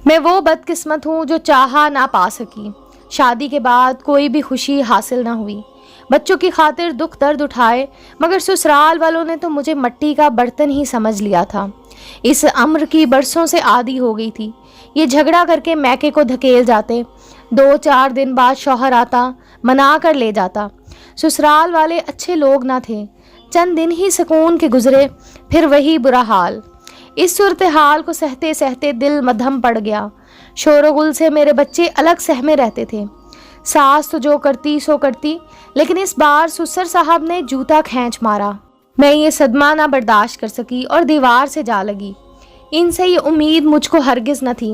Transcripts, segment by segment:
میں وہ بدقسمت ہوں جو چاہا نہ پا سکی۔ شادی کے بعد کوئی بھی خوشی حاصل نہ ہوئی۔ بچوں کی خاطر دکھ درد اٹھائے، مگر سسرال والوں نے تو مجھے مٹی کا برتن ہی سمجھ لیا تھا۔ اس امر کی برسوں سے عادی ہو گئی تھی۔ یہ جھگڑا کر کے میکے کو دھکیل جاتے، 2-4 دن بعد شوہر آتا، منا کر لے جاتا۔ سسرال والے اچھے لوگ نہ تھے۔ چند دن ہی سکون کے گزرے، پھر وہی برا حال۔ اس صورتحال کو سہتے سہتے دل مدھم پڑ گیا۔ شور و غل سے میرے بچے الگ سہمے رہتے تھے۔ ساس تو جو کرتی سو کرتی، لیکن اس بار سسر صاحب نے جوتا کھینچ مارا۔ میں یہ صدمہ نہ برداشت کر سکی اور دیوار سے جا لگی۔ ان سے یہ امید مجھ کو ہرگز نہ تھی۔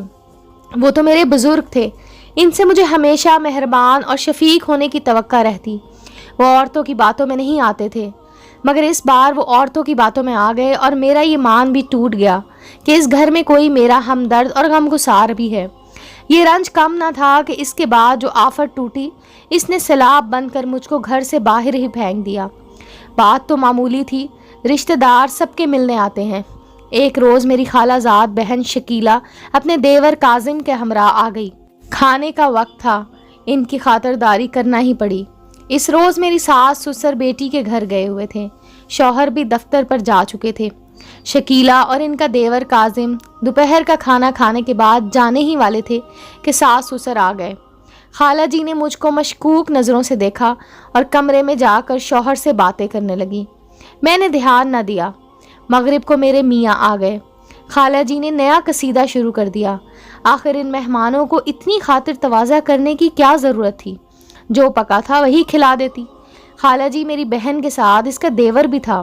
وہ تو میرے بزرگ تھے، ان سے مجھے ہمیشہ مہربان اور شفیق ہونے کی توقع رہتی۔ وہ عورتوں کی باتوں میں نہیں آتے تھے، مگر اس بار وہ عورتوں کی باتوں میں آ گئے اور میرا یہ مان بھی ٹوٹ گیا کہ اس گھر میں کوئی میرا ہمدرد اور غمگسار بھی ہے۔ یہ رنج کم نہ تھا کہ اس کے بعد جو آفت ٹوٹی، اس نے سیلاب بن کر مجھ کو گھر سے باہر ہی پھینک دیا۔ بات تو معمولی تھی، رشتہ دار سب کے ملنے آتے ہیں۔ ایک روز میری خالہ زاد بہن شکیلہ اپنے دیور کاظم کے ہمراہ آ گئی۔ کھانے کا وقت تھا، ان کی خاطرداری کرنا ہی پڑی۔ اس روز میری ساس سسر بیٹی کے گھر گئے ہوئے تھے، شوہر بھی دفتر پر جا چکے تھے۔ شکیلہ اور ان کا دیور کاظم دوپہر کا کھانا کھانے کے بعد جانے ہی والے تھے کہ ساس سسر آ گئے۔ خالہ جی نے مجھ کو مشکوک نظروں سے دیکھا اور کمرے میں جا کر شوہر سے باتیں کرنے لگی۔ میں نے دھیان نہ دیا۔ مغرب کو میرے میاں آ گئے۔ خالہ جی نے نیا قصیدہ شروع کر دیا۔ آخر ان مہمانوں کو اتنی خاطر تواضع کرنے کی کیا ضرورت تھی؟ جو پکا تھا وہی کھلا دیتی۔ خالہ جی میری بہن کے ساتھ اس کا دیور بھی تھا،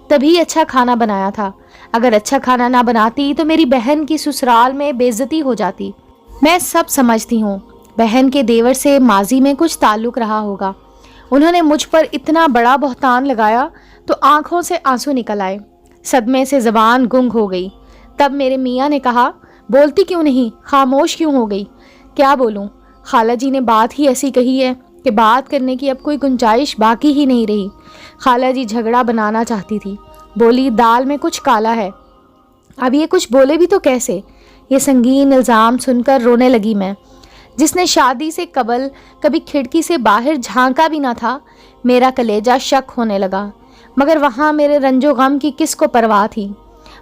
تبھی اچھا کھانا بنایا تھا۔ اگر اچھا کھانا نہ بناتی تو میری بہن کی سسرال میں بے عزتی ہو جاتی۔ میں سب سمجھتی ہوں، بہن کے دیور سے ماضی میں کچھ تعلق رہا ہوگا۔ انہوں نے مجھ پر اتنا بڑا بہتان لگایا تو آنکھوں سے آنسو نکل آئے، صدمے سے زبان گنگ ہو گئی۔ تب میرے میاں نے کہا، بولتی کیوں نہیں، خاموش کیوں ہو گئی؟ کیا بولوں؟ خالہ جی نے بات ہی ایسی کہی ہے کہ بات کرنے کی اب کوئی گنجائش باقی ہی نہیں رہی۔ خالہ جی جھگڑا بنانا چاہتی تھی، بولی دال میں کچھ کالا ہے۔ اب یہ کچھ بولے بھی تو کیسے؟ یہ سنگین الزام سن کر رونے لگی میں، جس نے شادی سے قبل کبھی کھڑکی سے باہر جھانکا بھی نہ تھا۔ میرا کلیجہ شک ہونے لگا، مگر وہاں میرے رنج و غم کی کس کو پرواہ تھی؟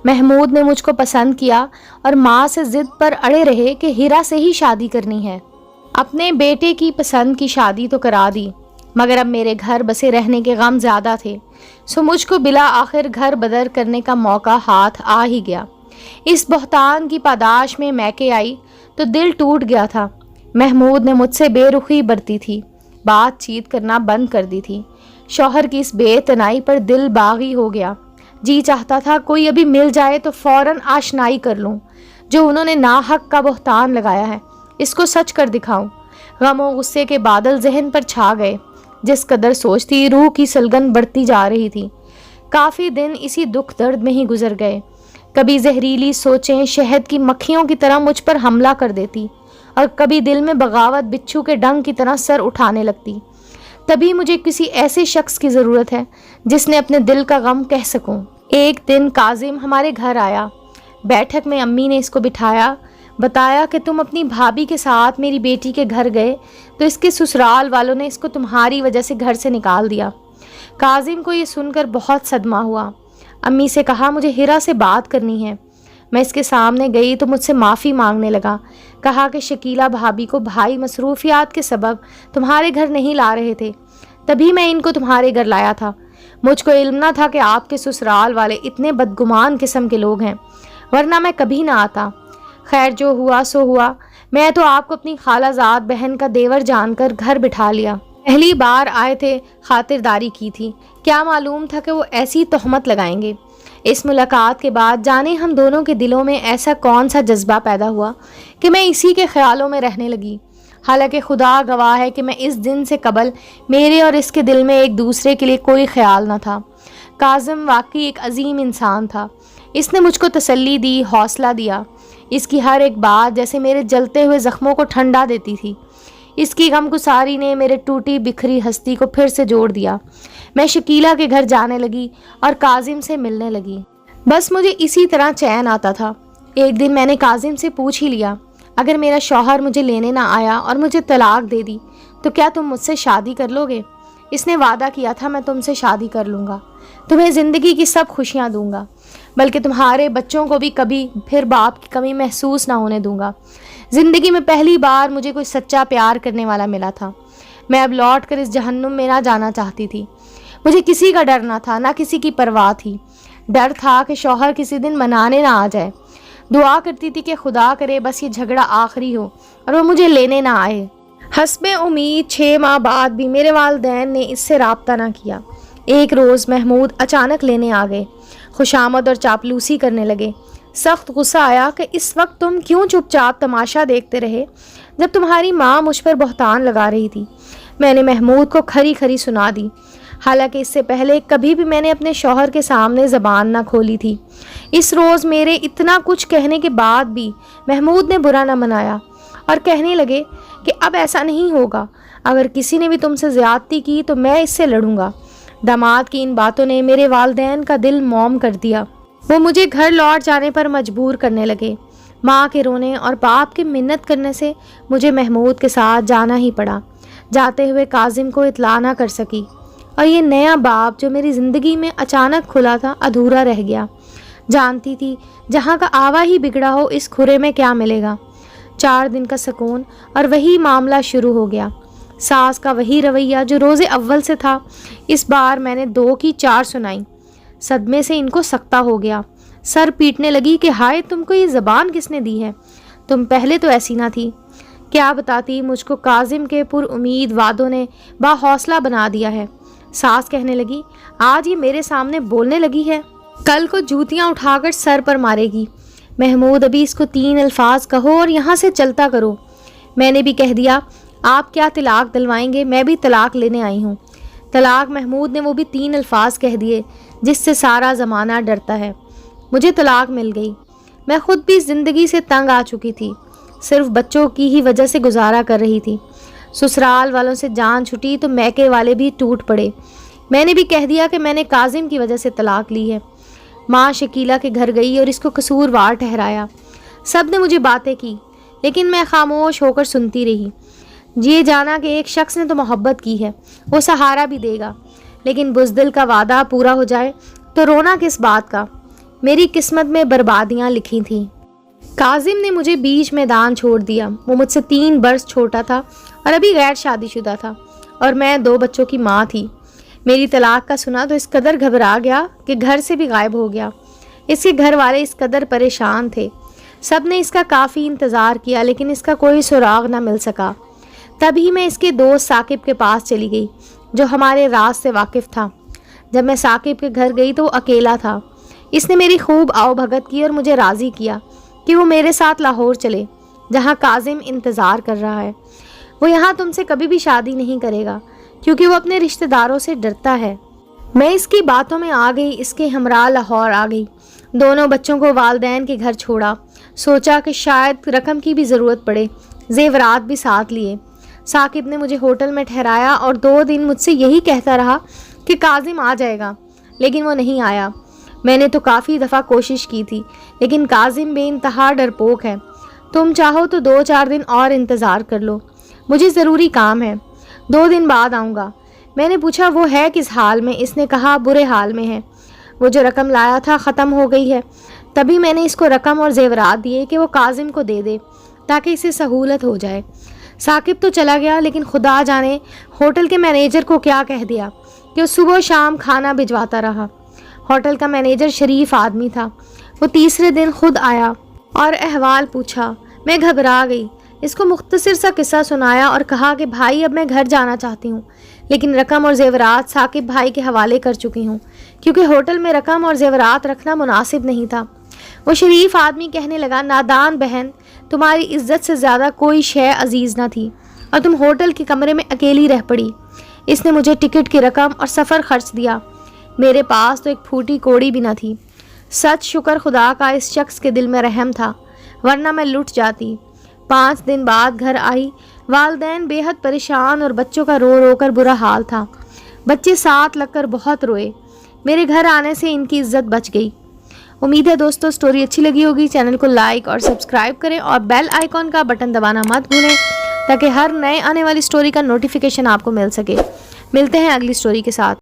محمود نے مجھ کو پسند کیا اور ماں سے ضد پر اڑے رہے کہ ہیرا سے ہی شادی کرنی ہے۔ اپنے بیٹے کی پسند کی شادی تو کرا دی، مگر اب میرے گھر بسے رہنے کے غم زیادہ تھے، سو مجھ کو بلا آخر گھر بدر کرنے کا موقع ہاتھ آ ہی گیا۔ اس بہتان کی پاداش میں میکے آئی تو دل ٹوٹ گیا تھا۔ محمود نے مجھ سے بے رخی برتی تھی، بات چیت کرنا بند کر دی تھی۔ شوہر کی اس بے تنائی پر دل باغی ہو گیا۔ جی چاہتا تھا کوئی ابھی مل جائے تو فوراً آشنائی کر لوں۔ جو انہوں نے ناحق کا بہتان لگایا ہے، اس کو سچ کر دکھاؤں۔ غم و غصے کے بادل ذہن پر چھا گئے۔ جس قدر سوچتی، روح کی سلگن بڑھتی جا رہی تھی۔ کافی دن اسی دکھ درد میں ہی گزر گئے۔ کبھی زہریلی سوچیں شہد کی مکھیوں کی طرح مجھ پر حملہ کر دیتی، اور کبھی دل میں بغاوت بچھو کے ڈنگ کی طرح سر اٹھانے لگتی۔ تبھی مجھے کسی ایسے شخص کی ضرورت ہے جس نے اپنے دل کا غم کہہ سکوں۔ ایک دن کاظم ہمارے گھر آیا۔ بیٹھک میں امی نے اس کو بٹھایا، بتایا کہ تم اپنی بھابھی کے ساتھ میری بیٹی کے گھر گئے تو اس کے سسرال والوں نے اس کو تمہاری وجہ سے گھر سے نکال دیا۔ کاظم کو یہ سن کر بہت صدمہ ہوا۔ امی سے کہا، مجھے ہیرا سے بات کرنی ہے۔ میں اس کے سامنے گئی تو مجھ سے معافی مانگنے لگا۔ کہا کہ شکیلہ بھابھی کو بھائی مصروفیات کے سبب تمہارے گھر نہیں لا رہے تھے، تبھی میں ان کو تمہارے گھر لایا تھا۔ مجھ کو علم نہ تھا کہ آپ کے سسرال والے اتنے بدگمان قسم کے لوگ ہیں، ورنہ میں کبھی نہ آتا۔ خیر جو ہوا سو ہوا، میں تو آپ کو اپنی خالہ زاد بہن کا دیور جان کر گھر بٹھا لیا۔ پہلی بار آئے تھے، خاطرداری کی تھی، کیا معلوم تھا کہ وہ ایسی تہمت لگائیں گے۔ اس ملاقات کے بعد جانے ہم دونوں کے دلوں میں ایسا کون سا جذبہ پیدا ہوا کہ میں اسی کے خیالوں میں رہنے لگی۔ حالانکہ خدا گواہ ہے کہ میں اس دن سے قبل میرے اور اس کے دل میں ایک دوسرے کے لیے کوئی خیال نہ تھا۔ کاظم واقعی ایک عظیم انسان تھا۔ اس نے مجھ کو تسلی دی، حوصلہ دیا۔ اس کی ہر ایک بات جیسے میرے جلتے ہوئے زخموں کو ٹھنڈا دیتی تھی۔ اس کی غمگساری نے میرے ٹوٹی بکھری ہستی کو پھر سے جوڑ دیا۔ میں شکیلہ کے گھر جانے لگی اور کاظم سے ملنے لگی۔ بس مجھے اسی طرح چین آتا تھا۔ ایک دن میں نے کاظم سے پوچھ ہی لیا، اگر میرا شوہر مجھے لینے نہ آیا اور مجھے طلاق دے دی تو کیا تم مجھ سے شادی کر لو گے؟ اس نے وعدہ کیا تھا میں تم سے شادی کر لوں گا، تمہیں زندگی کی سب خوشیاں دوں گا، بلکہ تمہارے بچوں کو بھی کبھی پھر باپ کی کمی محسوس نہ ہونے دوں گا۔ زندگی میں پہلی بار مجھے کوئی سچا پیار کرنے والا ملا تھا۔ میں اب لوٹ کر اس جہنم میں نہ جانا چاہتی تھی۔ مجھے کسی کا ڈر نہ تھا، نہ کسی کی پرواہ تھی۔ ڈر تھا کہ شوہر کسی دن منانے نہ آ جائے۔ دعا کرتی تھی کہ خدا کرے بس یہ جھگڑا آخری ہو اور وہ مجھے لینے نہ آئے۔ حسب امید 6 ماہ بعد بھی میرے والدین نے اس سے رابطہ نہ کیا۔ ایک روز محمود اچانک لینے آ گئے، خوشامد اور چاپلوسی کرنے لگے۔ سخت غصہ آیا کہ اس وقت تم کیوں چپ چاپ تماشا دیکھتے رہے جب تمہاری ماں مجھ پر بہتان لگا رہی تھی۔ میں نے محمود کو کھری کھری سنا دی، حالانکہ اس سے پہلے کبھی بھی میں نے اپنے شوہر کے سامنے زبان نہ کھولی تھی۔ اس روز میرے اتنا کچھ کہنے کے بعد بھی محمود نے برا نہ منایا اور کہنے لگے کہ اب ایسا نہیں ہوگا، اگر کسی نے بھی تم سے زیادتی کی تو میں اس سے لڑوں گا۔ داماد کی ان باتوں نے میرے والدین کا دل موم کر دیا۔ وہ مجھے گھر لوٹ جانے پر مجبور کرنے لگے۔ ماں کے رونے اور باپ کے منت کرنے سے مجھے محمود کے ساتھ جانا ہی پڑا۔ جاتے ہوئے کاظم کو اطلاع نہ کر سکی اور یہ نیا باب جو میری زندگی میں اچانک کھلا تھا ادھورا رہ گیا۔ جانتی تھی جہاں کا آوا ہی بگڑا ہو اس کھرے میں کیا ملے گا۔ 4 دن کا سکون اور وہی معاملہ شروع ہو گیا۔ ساس کا وہی رویہ جو روز اول سے تھا، اس بار میں نے 2 کی 4 سنائی۔ صدمے سے ان کو سکتہ ہو گیا، سر پیٹنے لگی کہ ہائے تم کو یہ زبان کس نے دی ہے، تم پہلے تو ایسی نہ تھی۔ کیا بتاتی مجھ کو کاظم کے پر امید وعدوں نے با حوصلہ بنا دیا ہے۔ ساس کہنے لگی آج یہ میرے سامنے بولنے لگی ہے، کل کو جوتیاں اٹھا کر سر پر مارے گی۔ محمود ابھی اس کو 3 الفاظ کہو اور یہاں سے چلتا کرو۔ میں نے بھی کہہ دیا آپ کیا طلاق دلوائیں گے، میں بھی طلاق لینے آئی ہوں۔ طلاق محمود نے وہ بھی 3 الفاظ کہہ دیے جس سے سارا زمانہ ڈرتا ہے۔ مجھے طلاق مل گئی۔ میں خود بھی زندگی سے تنگ آ چکی تھی، صرف بچوں کی ہی وجہ سے گزارا کر رہی تھی۔ سسرال والوں سے جان چھٹی تو میکے والے بھی ٹوٹ پڑے۔ میں نے بھی کہہ دیا کہ میں نے کاظم کی وجہ سے طلاق لی ہے۔ ماں شکیلہ کے گھر گئی اور اس کو قصوروار ٹھہرایا۔ سب نے مجھے باتیں کی لیکن میں خاموش ہو کر سنتی رہی۔ یہ جانا کہ ایک شخص نے تو محبت کی ہے، وہ سہارا بھی دے گا، لیکن بزدل کا وعدہ پورا ہو جائے تو رونا کس بات کا۔ میری قسمت میں بربادیاں لکھی تھیں۔ کاظم نے مجھے بیچ میدان چھوڑ دیا۔ وہ مجھ سے 3 برس چھوٹا تھا اور ابھی غیر شادی شدہ تھا، اور میں 2 بچوں کی ماں تھی۔ میری طلاق کا سنا تو اس قدر گھبرا گیا کہ گھر سے بھی غائب ہو گیا۔ اس کے گھر والے اس قدر پریشان تھے، سب نے اس کا کافی انتظار کیا لیکن اس کا کوئی سراغ نہ مل سکا۔ تبھی میں اس کے دوست ثاقب کے پاس چلی گئی جو ہمارے راز سے واقف تھا۔ جب میں ثاقب کے گھر گئی تو وہ اکیلا تھا۔ اس نے میری خوب آؤ بھگت کی اور مجھے راضی کیا کہ وہ میرے ساتھ لاہور چلے جہاں کاظم انتظار کر رہا ہے۔ وہ یہاں تم سے کبھی بھی شادی نہیں کرے گا کیونکہ وہ اپنے رشتہ داروں سے ڈرتا ہے۔ میں اس کی باتوں میں آ گئی، اس کے ہمراہ لاہور آ گئی۔ دونوں بچوں کو والدین کے گھر چھوڑا، سوچا کہ شاید رقم کی بھی ضرورت پڑے، زیورات بھی ساتھ لیے۔ ثاقب نے مجھے ہوٹل میں ٹھہرایا اور 2 دن مجھ سے یہی کہتا رہا کہ کاظم آ جائے گا، لیکن وہ نہیں آیا۔ میں نے تو کافی دفعہ کوشش کی تھی لیکن کاظم بے انتہا ڈرپوک ہے۔ تم چاہو تو 2-4 دن اور انتظار کر لو، مجھے ضروری کام ہے، 2 دن بعد آؤں گا۔ میں نے پوچھا وہ ہے کس حال میں؟ اس نے کہا برے حال میں ہے، وہ جو رقم لایا تھا ختم ہو گئی ہے۔ تبھی میں نے اس کو رقم اور زیورات دیے کہ وہ کاظم کو دے دے تاکہ اسے سہولت ہو جائے۔ ثاقب تو چلا گیا لیکن خدا جانے ہوٹل کے مینیجر کو کیا کہہ دیا کہ وہ صبح و شام کھانا بھجواتا رہا۔ ہوٹل کا مینیجر شریف آدمی تھا۔ وہ تیسرے دن خود آیا اور احوال پوچھا۔ میں گھبرا گئی، اس کو مختصر سا قصہ سنایا اور کہا کہ بھائی اب میں گھر جانا چاہتی ہوں لیکن رقم اور زیورات ثاقب بھائی کے حوالے کر چکی ہوں کیونکہ ہوٹل میں رقم اور زیورات رکھنا مناسب نہیں تھا۔ وہ شریف آدمی کہنے لگا نادان بہن، تمہاری عزت سے زیادہ کوئی شے عزیز نہ تھی اور تم ہوٹل کے کمرے میں اکیلی رہ پڑی۔ اس نے مجھے ٹکٹ کی رقم اور سفر خرچ دیا، میرے پاس تو ایک پھوٹی کوڑی بھی نہ تھی۔ سچ شکر خدا کا اس شخص کے دل میں رحم تھا، ورنہ میں لٹ جاتی۔ 5 دن بعد گھر آئی، والدین بے حد پریشان اور بچوں کا رو رو کر برا حال تھا۔ بچے ساتھ لگ کر بہت روئے۔ میرے گھر آنے سے ان کی عزت بچ گئی۔ امید ہے دوستو اسٹوری اچھی لگی ہوگی. چینل کو لائک اور سبسکرائب کریں اور بیل آئیکن کا بٹن دبانا مت بھولیں تاکہ ہر نئے آنے والی اسٹوری کا نوٹیفیکیشن آپ کو مل سکے. ملتے ہیں اگلی اسٹوری کے ساتھ.